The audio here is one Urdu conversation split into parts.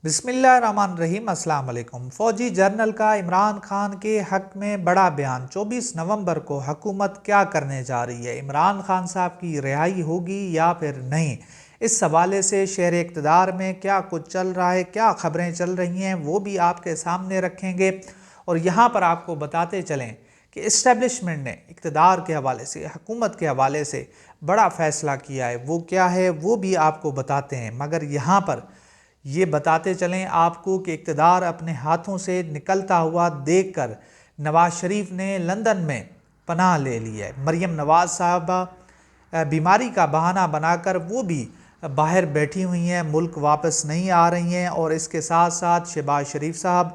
بسم اللہ الرحمن الرحیم۔ السلام علیکم۔ فوجی جنرل کا عمران خان کے حق میں بڑا بیان۔ 24 نومبر کو حکومت کیا کرنے جا رہی ہے؟ عمران خان صاحب کی رہائی ہوگی یا پھر نہیں؟ اس حوالے سے شہر اقتدار میں کیا کچھ چل رہا ہے، کیا خبریں چل رہی ہیں، وہ بھی آپ کے سامنے رکھیں گے۔ اور یہاں پر آپ کو بتاتے چلیں کہ اسٹیبلشمنٹ نے اقتدار کے حوالے سے، حکومت کے حوالے سے بڑا فیصلہ کیا ہے۔ وہ کیا ہے وہ بھی آپ کو بتاتے ہیں، مگر یہاں پر یہ بتاتے چلیں آپ کو کہ اقتدار اپنے ہاتھوں سے نکلتا ہوا دیکھ کر نواز شریف نے لندن میں پناہ لے لی ہے۔ مریم نواز صاحبہ بیماری کا بہانہ بنا کر وہ بھی باہر بیٹھی ہوئی ہیں، ملک واپس نہیں آ رہی ہیں، اور اس کے ساتھ ساتھ شہباز شریف صاحب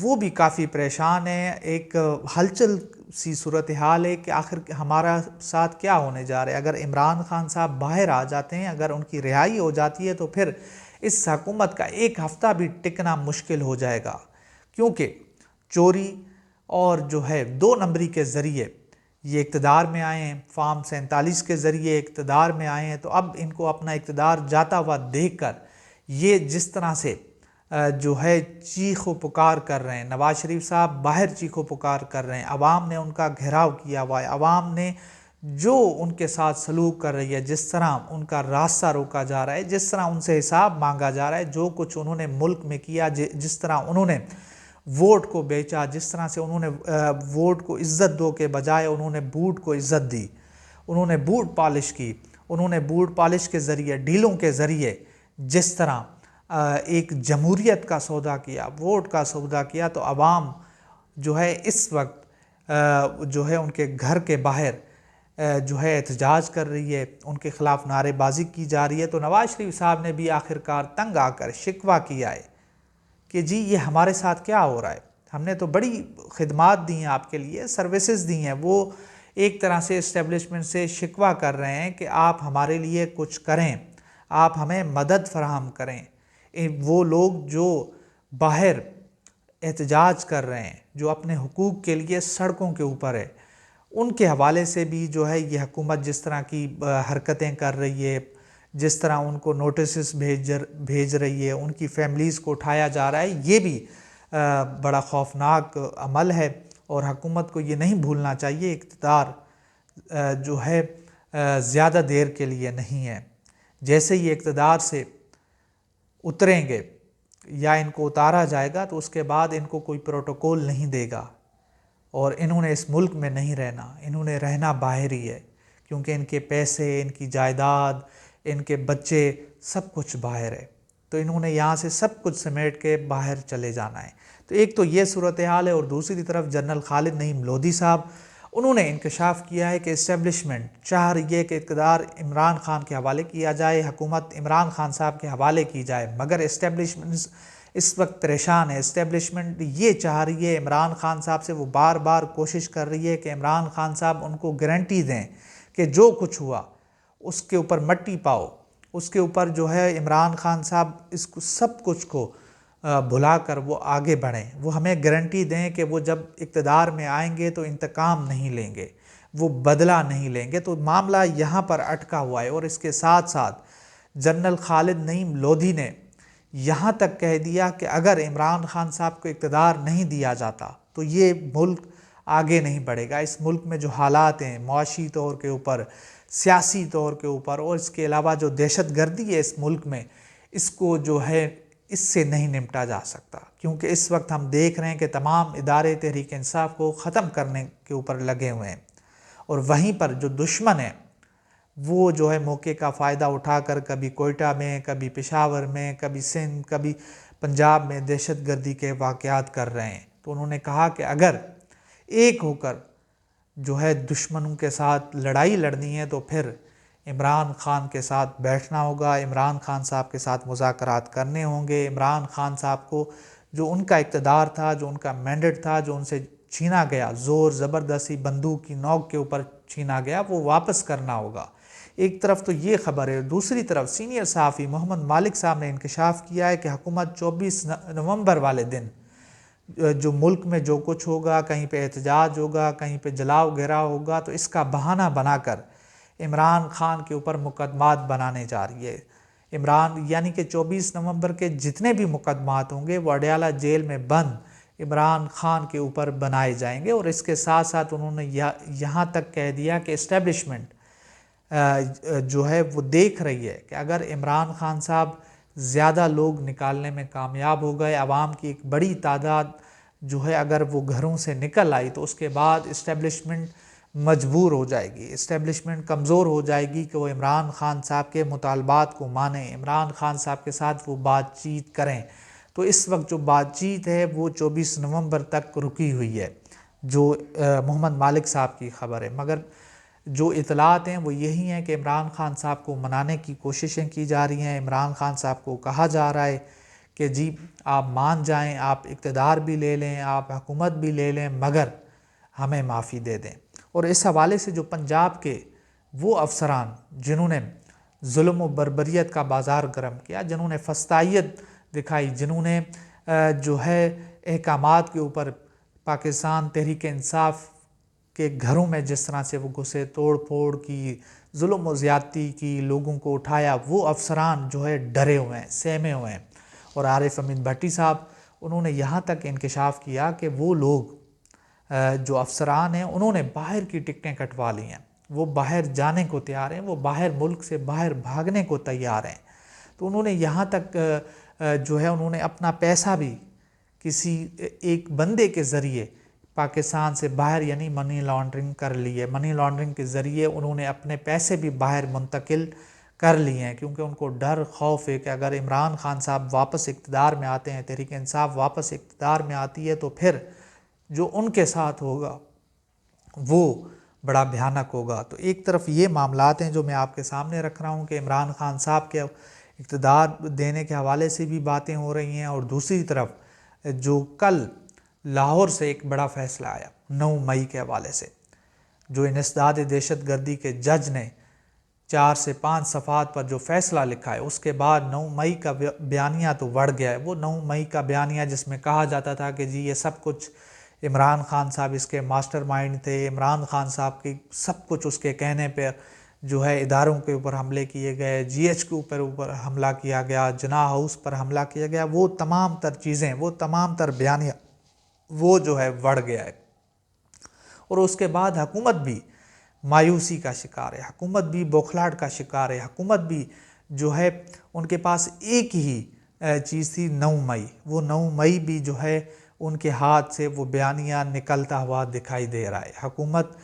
وہ بھی کافی پریشان ہیں۔ ایک ہلچل سی صورتحال ہے کہ آخر ہمارا ساتھ کیا ہونے جا رہا ہے۔ اگر عمران خان صاحب باہر آ جاتے ہیں، اگر ان کی رہائی ہو جاتی ہے تو پھر اس حکومت کا ایک ہفتہ بھی ٹکنا مشکل ہو جائے گا، کیونکہ چوری اور جو ہے 2 نمبری کے ذریعے یہ اقتدار میں آئے ہیں، فارم 47 کے ذریعے اقتدار میں آئے ہیں۔ تو اب ان کو اپنا اقتدار جاتا ہوا دیکھ کر یہ جس طرح سے جو ہے چیخ و پکار کر رہے ہیں، نواز شریف صاحب باہر چیخ و پکار کر رہے ہیں، عوام نے ان کا گھیراؤ کیا ہوا ہے، عوام نے جو ان کے ساتھ سلوک کر رہی ہے، جس طرح ان کا راستہ روکا جا رہا ہے، جس طرح ان سے حساب مانگا جا رہا ہے، جو کچھ انہوں نے ملک میں کیا، جس طرح انہوں نے ووٹ کو بیچا، جس طرح سے انہوں نے ووٹ کو عزت دو کے بجائے انہوں نے بوٹ کو عزت دی، انہوں نے بوٹ پالش کی، انہوں نے بوٹ پالش کے ذریعے، ڈیلوں کے ذریعے جس طرح ایک جمہوریت کا سودا کیا، ووٹ کا سودا کیا، تو عوام جو ہے اس وقت جو ہے ان کے گھر کے باہر جو ہے احتجاج کر رہی ہے، ان کے خلاف نعرے بازی کی جا رہی ہے۔ تو نواز شریف صاحب نے بھی آخرکار تنگ آ کر شکوہ کیا ہے کہ جی یہ ہمارے ساتھ کیا ہو رہا ہے، ہم نے تو بڑی خدمات دی ہیں آپ کے لیے، سروسز دی ہیں۔ وہ ایک طرح سے اسٹیبلشمنٹ سے شکوہ کر رہے ہیں کہ آپ ہمارے لیے کچھ کریں، آپ ہمیں مدد فراہم کریں۔ وہ لوگ جو باہر احتجاج کر رہے ہیں، جو اپنے حقوق کے لیے سڑکوں کے اوپر ہے، ان کے حوالے سے بھی جو ہے یہ حکومت جس طرح کی حرکتیں کر رہی ہے، جس طرح ان کو نوٹسز بھیج رہی ہے، ان کی فیملیز کو اٹھایا جا رہا ہے، یہ بھی بڑا خوفناک عمل ہے، اور حکومت کو یہ نہیں بھولنا چاہیے اقتدار جو ہے زیادہ دیر کے لیے نہیں ہے۔ جیسے یہ اقتدار سے اتریں گے یا ان کو اتارا جائے گا تو اس کے بعد ان کو کوئی پروٹوکول نہیں دے گا، اور انہوں نے اس ملک میں نہیں رہنا، انہوں نے رہنا باہر ہی ہے، کیونکہ ان کے پیسے، ان کی جائیداد، ان کے بچے سب کچھ باہر ہے، تو انہوں نے یہاں سے سب کچھ سمیٹ کے باہر چلے جانا ہے۔ تو ایک تو یہ صورتحال ہے، اور دوسری طرف جنرل خالد نعیم لودھی صاحب انہوں نے انکشاف کیا ہے کہ اسٹیبلشمنٹ چاہ رہی ہے کہ اقتدار عمران خان کے حوالے کیا جائے، حکومت عمران خان صاحب کے حوالے کی جائے، مگر اسٹیبلشمنٹ اس وقت پریشان ہے۔ اسٹیبلشمنٹ یہ چاہ رہی ہے عمران خان صاحب سے، وہ بار بار کوشش کر رہی ہے کہ عمران خان صاحب ان کو گارنٹی دیں کہ جو کچھ ہوا اس کے اوپر مٹی پاؤ، اس کے اوپر جو ہے عمران خان صاحب اس کو سب کچھ کو بھلا کر وہ آگے بڑھیں، وہ ہمیں گارنٹی دیں کہ وہ جب اقتدار میں آئیں گے تو انتقام نہیں لیں گے، وہ بدلہ نہیں لیں گے۔ تو معاملہ یہاں پر اٹکا ہوا ہے، اور اس کے ساتھ ساتھ جنرل خالد نعیم لودھی نے یہاں تک کہہ دیا کہ اگر عمران خان صاحب کو اقتدار نہیں دیا جاتا تو یہ ملک آگے نہیں بڑھے گا۔ اس ملک میں جو حالات ہیں معاشی طور کے اوپر، سیاسی طور کے اوپر، اور اس کے علاوہ جو دہشت گردی ہے اس ملک میں، اس کو جو ہے اس سے نہیں نمٹا جا سکتا، کیونکہ اس وقت ہم دیکھ رہے ہیں کہ تمام ادارے تحریک انصاف کو ختم کرنے کے اوپر لگے ہوئے ہیں، اور وہیں پر جو دشمن ہیں وہ جو ہے موقع کا فائدہ اٹھا کر کبھی کوئٹہ میں، کبھی پشاور میں، کبھی سندھ، کبھی پنجاب میں دہشت گردی کے واقعات کر رہے ہیں۔ تو انہوں نے کہا کہ اگر ایک ہو کر جو ہے دشمنوں کے ساتھ لڑائی لڑنی ہے تو پھر عمران خان کے ساتھ بیٹھنا ہوگا، عمران خان صاحب کے ساتھ مذاکرات کرنے ہوں گے، عمران خان صاحب کو جو ان کا اقتدار تھا، جو ان کا مینڈیٹ تھا، جو ان سے چھینا گیا، زور زبردستی بندوق کی نوک کے اوپر چھینا گیا، وہ واپس کرنا ہوگا۔ ایک طرف تو یہ خبر ہے، دوسری طرف سینئر صحافی محمد مالک صاحب نے انکشاف کیا ہے کہ حکومت 24 نومبر والے دن جو ملک میں جو کچھ ہوگا، کہیں پہ احتجاج ہوگا، کہیں پہ جلاؤ گھیراؤ ہوگا، تو اس کا بہانہ بنا کر عمران خان کے اوپر مقدمات بنانے جا رہی ہے۔ عمران یعنی کہ 24 نومبر کے جتنے بھی مقدمات ہوں گے وہ اڈیالہ جیل میں بند عمران خان کے اوپر بنائے جائیں گے، اور اس کے ساتھ ساتھ انہوں نے یہاں تک کہہ دیا کہ اسٹیبلشمنٹ جو ہے وہ دیکھ رہی ہے کہ اگر عمران خان صاحب زیادہ لوگ نکالنے میں کامیاب ہو گئے، عوام کی ایک بڑی تعداد جو ہے اگر وہ گھروں سے نکل آئی، تو اس کے بعد اسٹیبلشمنٹ مجبور ہو جائے گی، اسٹیبلشمنٹ کمزور ہو جائے گی کہ وہ عمران خان صاحب کے مطالبات کو مانیں، عمران خان صاحب کے ساتھ وہ بات چیت کریں۔ تو اس وقت جو بات چیت ہے وہ 24 نومبر تک رکی ہوئی ہے، جو محمد مالک صاحب کی خبر ہے، مگر جو اطلاعات ہیں وہ یہی ہیں کہ عمران خان صاحب کو منانے کی کوششیں کی جا رہی ہیں، عمران خان صاحب کو کہا جا رہا ہے کہ جی آپ مان جائیں، آپ اقتدار بھی لے لیں، آپ حکومت بھی لے لیں، مگر ہمیں معافی دے دیں۔ اور اس حوالے سے جو پنجاب کے وہ افسران جنہوں نے ظلم و بربریت کا بازار گرم کیا، جنہوں نے فسطائیت دکھائی، جنہوں نے جو ہے احکامات کے اوپر پاکستان تحریک انصاف کے گھروں میں جس طرح سے وہ گھسے، توڑ پھوڑ کی، ظلم و زیادتی کی، لوگوں کو اٹھایا، وہ افسران جو ہے ڈرے ہوئے ہیں، سہمے ہوئے ہیں۔ اور عارف امین بھٹی صاحب انہوں نے یہاں تک انکشاف کیا کہ وہ لوگ جو افسران ہیں انہوں نے باہر کی ٹکٹیں کٹوا لی ہیں، وہ باہر جانے کو تیار ہیں، وہ باہر ملک سے باہر بھاگنے کو تیار ہیں۔ تو انہوں نے یہاں تک جو ہے انہوں نے اپنا پیسہ بھی کسی ایک بندے کے ذریعے پاکستان سے باہر یعنی منی لانڈرنگ کر لی ہے، منی لانڈرنگ کے ذریعے انہوں نے اپنے پیسے بھی باہر منتقل کر لیے ہیں، کیونکہ ان کو ڈر خوف ہے کہ اگر عمران خان صاحب واپس اقتدار میں آتے ہیں، تحریک انصاف واپس اقتدار میں آتی ہے، تو پھر جو ان کے ساتھ ہوگا وہ بڑا بھیانک ہوگا۔ تو ایک طرف یہ معاملات ہیں جو میں آپ کے سامنے رکھ رہا ہوں کہ عمران خان صاحب کے اقتدار دینے کے حوالے سے بھی باتیں ہو رہی ہیں، اور دوسری طرف جو کل لاہور سے ایک بڑا فیصلہ آیا 9 مئی کے حوالے سے، جو انسداد دہشت گردی کے جج نے 4 سے 5 صفحات پر جو فیصلہ لکھا ہے، اس کے بعد 9 مئی کا بیانیہ تو بڑھ گیا ہے۔ وہ 9 مئی کا بیانیہ جس میں کہا جاتا تھا کہ جی یہ سب کچھ عمران خان صاحب اس کے ماسٹر مائنڈ تھے، عمران خان صاحب کی سب کچھ اس کے کہنے پہ جو ہے اداروں کے اوپر حملے کیے گئے، جی ایچ کے اوپر حملہ کیا گیا، جناح ہاؤس پر حملہ کیا گیا، وہ تمام تر چیزیں، وہ تمام تر بیانیہ وہ جو ہے بڑھ گیا ہے۔ اور اس کے بعد حکومت بھی مایوسی کا شکار ہے، حکومت بھی بوکھلاہٹ کا شکار ہے، حکومت بھی جو ہے ان کے پاس ایک ہی چیز تھی 9 مئی، وہ 9 مئی بھی جو ہے ان کے ہاتھ سے وہ بیانیہ نکلتا ہوا دکھائی دے رہا ہے۔ حکومت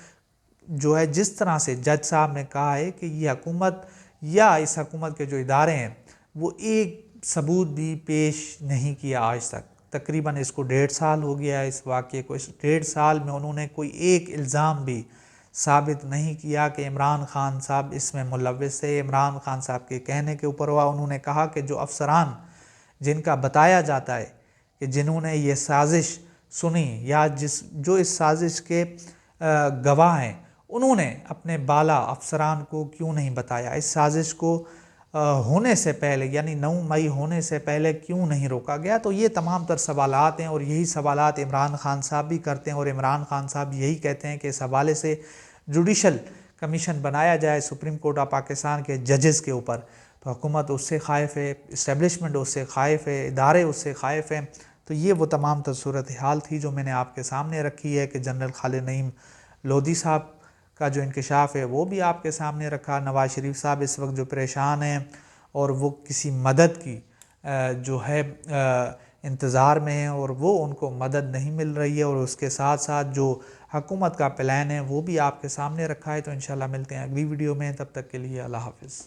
جو ہے جس طرح سے جج صاحب نے کہا ہے کہ یہ حکومت یا اس حکومت کے جو ادارے ہیں وہ ایک ثبوت بھی پیش نہیں کیا آج تک، تقریباً اس کو 1.5 سال ہو گیا ہے اس واقعے کو، اس 1.5 سال میں انہوں نے کوئی ایک الزام بھی ثابت نہیں کیا کہ عمران خان صاحب اس میں ملوث ہے، عمران خان صاحب کے کہنے کے اوپر ہوا۔ انہوں نے کہا کہ جو افسران جن کا بتایا جاتا ہے کہ جنہوں نے یہ سازش سنی یا جو اس سازش کے گواہ ہیں، انہوں نے اپنے بالا افسران کو کیوں نہیں بتایا، اس سازش کو ہونے سے پہلے یعنی 9 مئی ہونے سے پہلے کیوں نہیں روکا گیا۔ تو یہ تمام تر سوالات ہیں، اور یہی سوالات عمران خان صاحب بھی کرتے ہیں، اور عمران خان صاحب یہی کہتے ہیں کہ اس حوالے سے جوڈیشل کمیشن بنایا جائے سپریم کورٹ آف پاکستان کے ججز کے اوپر۔ تو حکومت اس سے خائف ہے، اسٹیبلشمنٹ اس سے خائف ہے، ادارے اس سے خائف ہیں۔ تو یہ وہ تمام تر صورتحال تھی جو میں نے آپ کے سامنے رکھی ہے کہ جنرل خالد نعیم لودھی صاحب کا جو انکشاف ہے وہ بھی آپ کے سامنے رکھا۔ نواز شریف صاحب اس وقت جو پریشان ہیں اور وہ کسی مدد کی جو ہے انتظار میں ہیں، اور وہ ان کو مدد نہیں مل رہی ہے، اور اس کے ساتھ ساتھ جو حکومت کا پلان ہے وہ بھی آپ کے سامنے رکھا ہے۔ تو انشاءاللہ ملتے ہیں اگلی ویڈیو میں، تب تک کے لیے اللہ حافظ۔